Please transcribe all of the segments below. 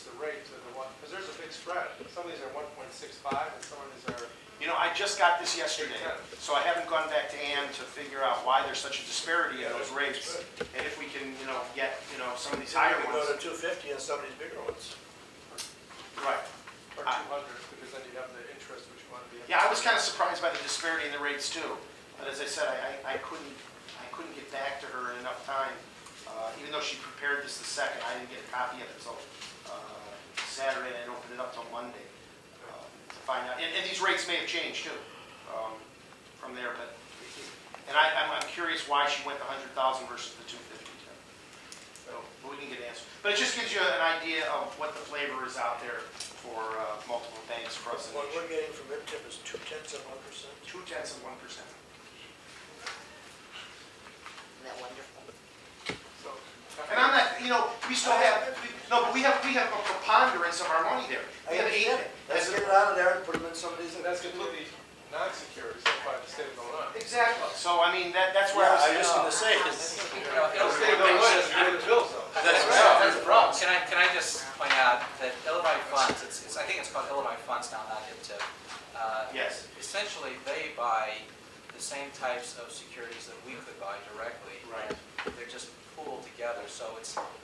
the rate to the one, because there's a big spread. Some of these are 1.65 and some of these are. You know, I just got this yesterday, so I haven't gone back to Ann to figure out why there's such a disparity in those rates. And if we can, get, some of these higher You ones. can go to 250 on some of these bigger ones. Right. Or 200, because then you have the interest which you want to be. Yeah, I was kind of surprised by the disparity in the rates too. But as I said, I couldn't get back to her in enough time. Even though she prepared this the second, I didn't get a copy of it until Saturday. I didn't open it up till Monday to find out. And these rates may have changed too from there. But I'm curious why she went the 100,000 versus the 250. So we can get an answer. But it just gives you an idea of what the flavor is out there for multiple banks across the What nation. we're getting from MidTip is 0.2%. 0.2%. Isn't that wonderful? So, And on that, we still have, but we have a preponderance of our money there. We I have understand it. Let's get it out of there and put them in some of these. and that's completely non-securities, that's why the state of Illinois. Exactly. So, I mean, that's where Yeah, I I was was. just going to say. The state of Illinois has to pay the bills though. That's That's the problem. Can I just point out that Illinois Funds, I think it's called Illinois Funds now, not HIPTIP. Yes. Essentially, they buy the same types of securities that we could buy directly. Right. They're just pooled together, so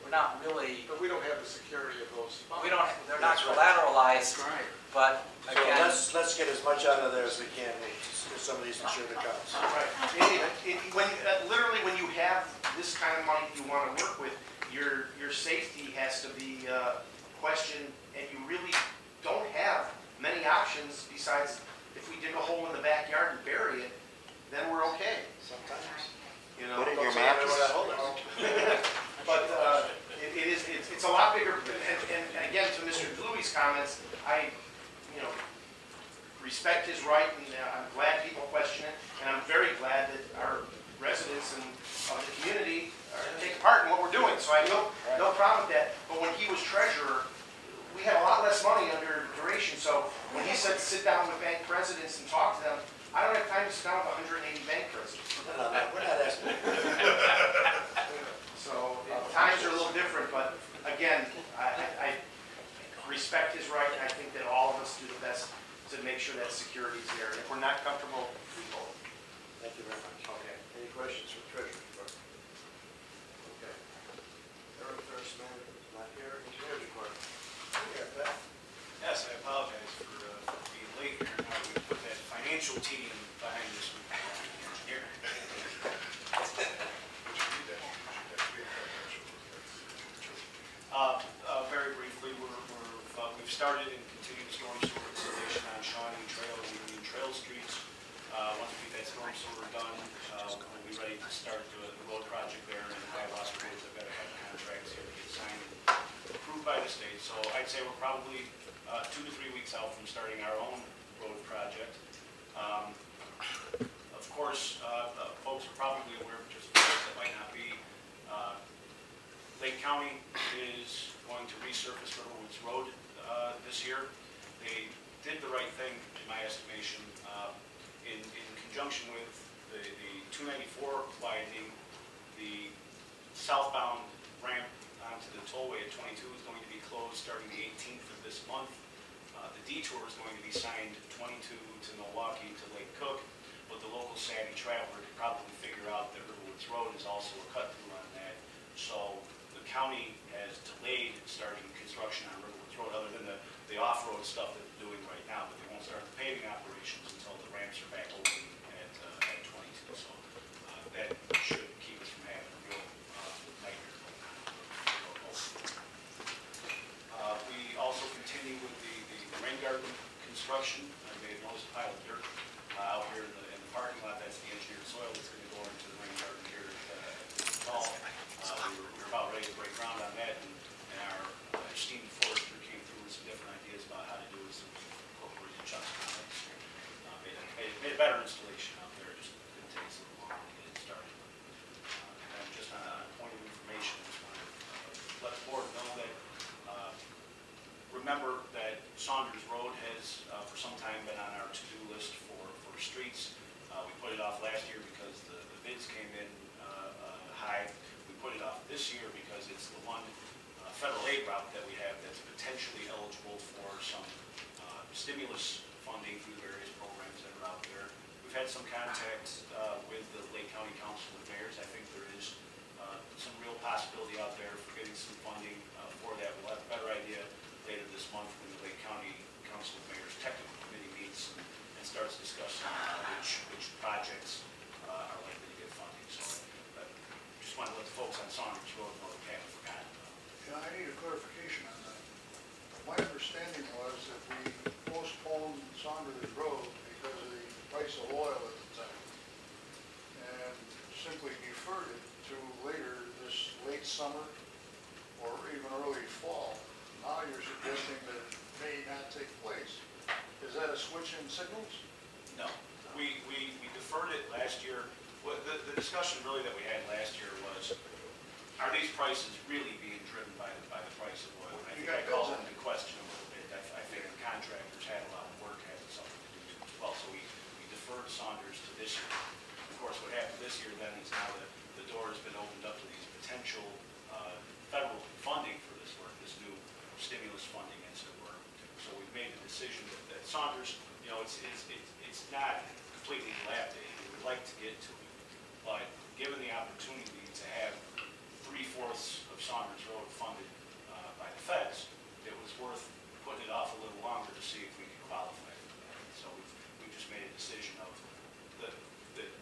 we're not really, But we don't have the security of those funds. they're not collateralized, but So again. let's get as much out of there as we can with some of these insured accounts. Right. Literally, when you have this kind of money you want to work with, your safety has to be questioned, and you really don't have many options besides if we dig a hole in the backyard and bury it, then we're okay. Sometimes. Put it in your mattress. But it's a lot bigger. And again, to Mr. Louis' comments, I respect his right, and I'm glad people question it, and I'm very glad that our residents and of the community take part in what we're doing. So I have no problem with that. But when he was treasurer, we had a lot less money under duration. So when he said sit down with bank presidents and talk to them, I don't have time to sit down with 180 bank presidents. We're not asking. So times are a little different, but again, I respect his right, and I think that all of us do the best to make sure that security is there. If we're not comfortable, we vote. Thank you very much. Okay. Any questions for the treasurer? Okay. Eric Thursman is not here. Engineers report. Here, Beth. Yes, I apologize for being late here. Now we put that financial team behind this one. Here. Very briefly, we've started and continued storm sewer installation on Shawnee Trail and Union Trail Streets. Once we get that storm sewer done, we'll be ready to start the road project there in Hiawassee Woods. I've got a couple contracts here to get signed and approved by the state. So I'd say we're probably 2 to 3 weeks out from starting our own road project. Of course, folks are probably aware, but just for those that might not be, Lake County is going to resurface Riverwoods Road this year. They did the right thing, in my estimation, in conjunction with the 294 widening. The southbound ramp onto the tollway at 22 is going to be closed starting the 18th of this month. The detour is going to be signed 22 to Milwaukee to Lake Cook, but the local savvy traveler could probably figure out that Riverwoods Road is also a cut through on that. So the county has delayed starting construction on Riverwoods Road, other than the off-road stuff that they're doing right now, but they won't start the paving operations until the ramps are back open at 22. So that should keep us from having a real nightmare. We also continue with the rain garden construction. You may have noticed a pile of dirt out here in the parking lot. That's the engineered soil that's going to go into the rain garden here this fall. We're about ready to break ground on that, and our esteemed forester came through with some different ideas about how to do it, some incorporated chunks of made a better installation out there. Just didn't take so long to get it started. And just on a point of information, I just want to let the board know that remember that Saunders Road has for some time been on our to-do list for streets. We put it off last year because the bids came in high. We put it off this year because it's the one federal aid route that we have that's potentially eligible for some stimulus funding through various programs that are out there. We've had some contact with the Lake County Council of Mayors. I think there is some real possibility out there for getting some funding for that. We'll have a better idea later this month when the Lake County Council of Mayors Technical Committee meets and starts discussing which projects are likely to get funding. So just want to let the folks on Saunders Road know that we haven't forgotten about it. Yeah, I need a clarification on that. My understanding was that we postponed Saunders Road because of the price of oil at the time, and simply deferred it to later this late summer or even early fall. Now you're suggesting that it may not take place. Is that a switch in signals? No, we deferred it last year. Well, the discussion really that we had last year was, are these prices really being driven by the price of oil? And I think I called into question a little bit. I think the contractors had a lot of work, had something to do too as well. So we deferred Saunders to this year. Of course, what happened this year then is now the door has been opened up to these potential federal funding for this work, this new stimulus funding, as it were. So we've made the decision that Saunders, you know, it's not completely dilapidated. We would like to get to it, but given the opportunity to have 3/4 of Saunders Road funded by the feds, it was worth putting it off a little longer to see if we could qualify for that. So we've just made a decision of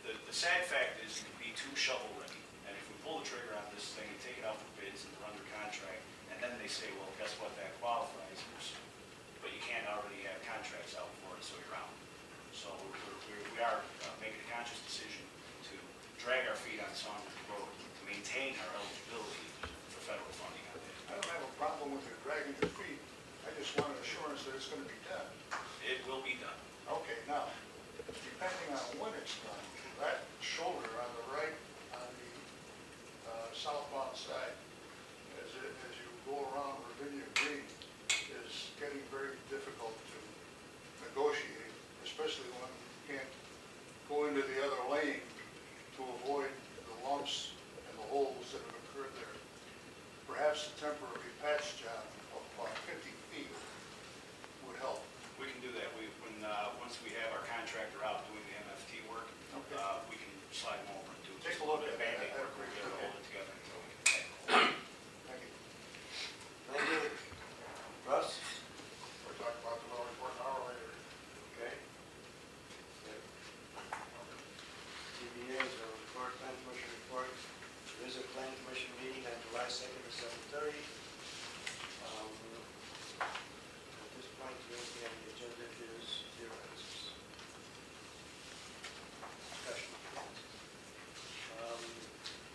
the sad fact is you could be too shovel ready, and if we pull the trigger on this thing and take it out for bids and we're under contract, and then they say, well, guess what, that qualifies, but you can't already have contracts out for it, so you're out. So we are making a conscious decision to drag our feet on Saunders Road to maintain our eligibility for federal funding on that. I don't have a problem with it dragging your feet. I just want an assurance that it's going to be done. It will be done. Okay, now, depending on when it's done, that shoulder on the right, on the southbound side, as you go around Ravinia Green, is getting very difficult to negotiate, especially when you can't go into the other lane to avoid the lumps and the holes that have occurred there. Perhaps a temporary patch job of about 50 feet would help. We can do that. Once we have our contractor out doing the MFT work, Okay. we can slide them over and do Take just a look bit of at that. Band-Aid I'd work. We'll be able to appreciate hold it together until we can tackle it. Thank you. Thank you. Russ? We'll talk about the well report an hour later. Okay. TBA's or report, plan commission report. There is a plan commission meeting on July 2nd at 7:30. At this point, the only thing on the agenda is zero items. Discussion.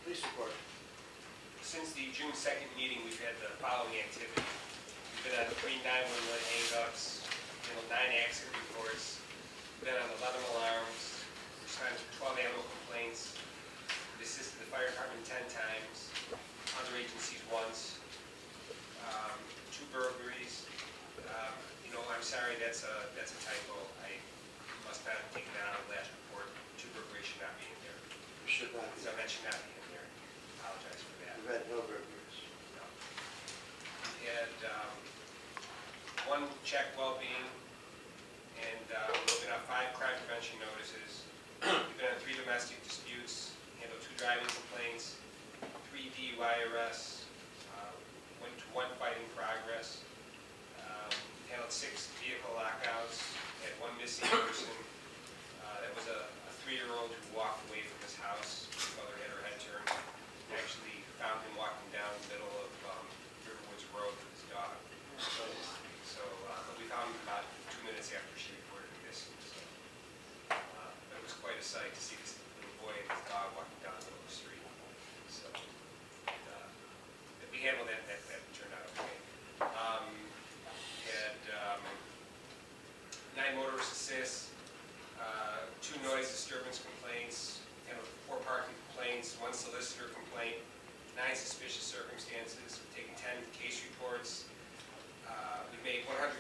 Police report. Since the June 2nd meeting, we've had the following activity. We've been on 3 911 hang-ups, 9 accident reports, been on 11 alarms, responded to 12 animal complaints, we assisted the fire department 10 times, other agencies once, 2 burglaries. I'm sorry, that's a typo. I must not have taken that out of the last report. 2 burglaries should not be in there. We should not be. So that should not be in there. Apologize for that. We've had no burglaries. No. We had 1 check well-being, and we've been on 5 crime prevention notices. We've been on 3 domestic disputes, handled 2 driving complaints, 3 DUI arrests, went to 1 fight in progress, handled 6 vehicle lockouts, had 1 missing person. That was a 3-year-old who walked away from his house. His mother had her head turned. Actually found him walking down the middle of Riverwoods Road with his dog. So we found him about 2 minutes after she reported him missing. So it was quite a sight to see this little boy and his dog walking down the middle of the street. So we handled that. That turned out okay. Had 9 motorist assists, 2 noise disturbance complaints, handled 4 parking complaints, 1 solicitor complaint, 9 suspicious circumstances. We've taken 10 case reports. We made 100